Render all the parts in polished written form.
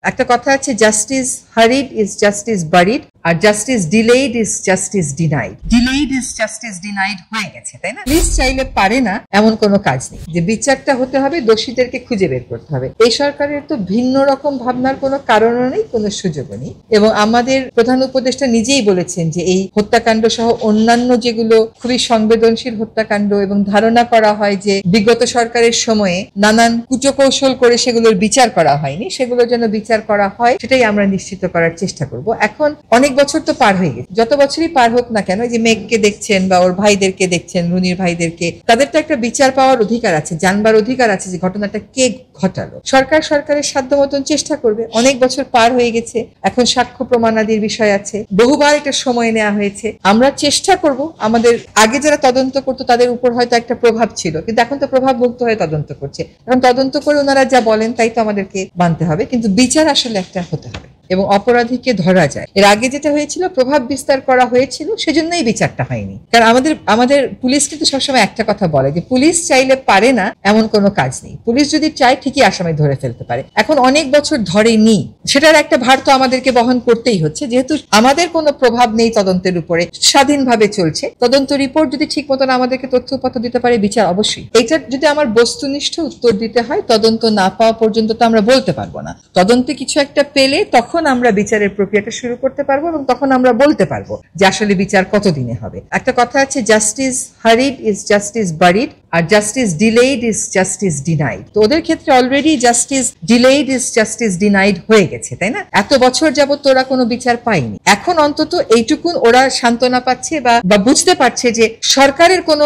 একটা কথা আছে, justice hurried is justice buried, আর justice delayed is justice denied. Delayed is justice denied হয়ে গেছে, তাই না? পুলিশ চাইলে পারে না এমন কোনো কাজ নেই। যে বিচারটা হতে হবে, দোষীদেরকে খুঁজে বের করতে হবে। এই সরকারের তো ভিন্ন রকম ভাবনার কোনো কারণও নেই, কোনো সুযোগও নেই। এবং আমাদের প্রধান উপদেষ্টা নিজেই বলেছেন যে এই হত্যাকাণ্ড সহ অন্যান্য যেগুলো খুবই সংবেদনশীল হত্যাকাণ্ড, এবং ধারণা করা হয় যে বিগত সরকারের সময়ে নানান কুচকৌশল করে সেগুলোর বিচার করা হয়নি, সেগুলো যেন বিচার করা হয়, সেটাই আমরা নিশ্চিত করার চেষ্টা করব। এখন অনেক বছর তো পার হয়ে গেছে, যত বছরই পার হোক না কেন, যে মেঘকে দেখছেন বা ওর ভাইদেরকে দেখছেন, রুনির ভাইদেরকে, তাদের তো একটা বিচার পাওয়ার অধিকার আছে, জানবার অধিকার আছে যে ঘটনাটা কে ঘটালো। সরকারের সাধ্য মতন চেষ্টা করবে। অনেক বছর পার হয়ে গেছে, এখন সাক্ষ্য প্রমাণাদির বিষয় আছে, বহুবার এটা সময় নেওয়া হয়েছে। আমরা চেষ্টা করব, আমাদের আগে যারা তদন্ত করতো তাদের উপর হয়তো একটা প্রভাব ছিল, কিন্তু এখন তো প্রভাব মুক্ত হয়ে তদন্ত করছে। এখন তদন্ত করে ওনারা যা বলেন তাই তো আমাদেরকে মানতে হবে, কিন্তু বিচার আসলে একটা হতে হবে এবং অপরাধীকে ধরা যায়। এর আগে যেটা হয়েছিল, প্রভাব বিস্তার করা হয়েছিল, সেজন্যই বিচারটা হয়নি। কারণ আমাদের পুলিশ কিন্তু সবসময় একটা কথা বলে যে পুলিশ চাইলে পারে না এমন কোনো কাজ নেই। পুলিশ যদি চায় ঠিকই আসামি ধরে ফেলতে পারে। এখন অনেক বছর ধরেনি, সেটার একটা ভার তো আমাদেরকে বহন করতেই হচ্ছে, যেহেতু আমাদের কোনো প্রভাব নেই তদন্তের উপরে, স্বাধীনভাবে চলছে। তদন্ত রিপোর্ট যদি ঠিক মতন আমাদেরকে তথ্য উপাত্ত দিতে পারে, বিচার অবশ্যই। এটা যদি আমার বস্তুনিষ্ঠ উত্তর দিতে হয়, তদন্ত না পাওয়া পর্যন্ত তো আমরা বলতে পারবো না। তদন্তে কিছু একটা পেলে তখন আমরা বিচারের প্রক্রিয়াটা শুরু করতে পারবো, এবং তখন আমরা বলতে পারবো যে আসলে বিচার কতদিনে হবে। একটা কথা আছে, justice hurried is justice buried, আর justice delayed is justice denied. তো ওদের ক্ষেত্রে already justice delayed is justice denied হয়ে গেছে, তাই না? এত বছর যাবত ওরা কোনো বিচার পায়নি। এখন অন্তত এইটুকুন ওরা সান্ত্বনা পাচ্ছে বা বুঝতে পারছে যে সরকারের কোনো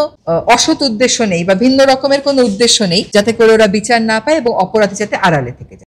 অসৎ উদ্দেশ্য নেই বা ভিন্ন রকমের কোনো উদ্দেশ্য নেই যাতে করে ওরা বিচার না পায় এবং অপরাধী যাতে আড়ালে থেকে যায়।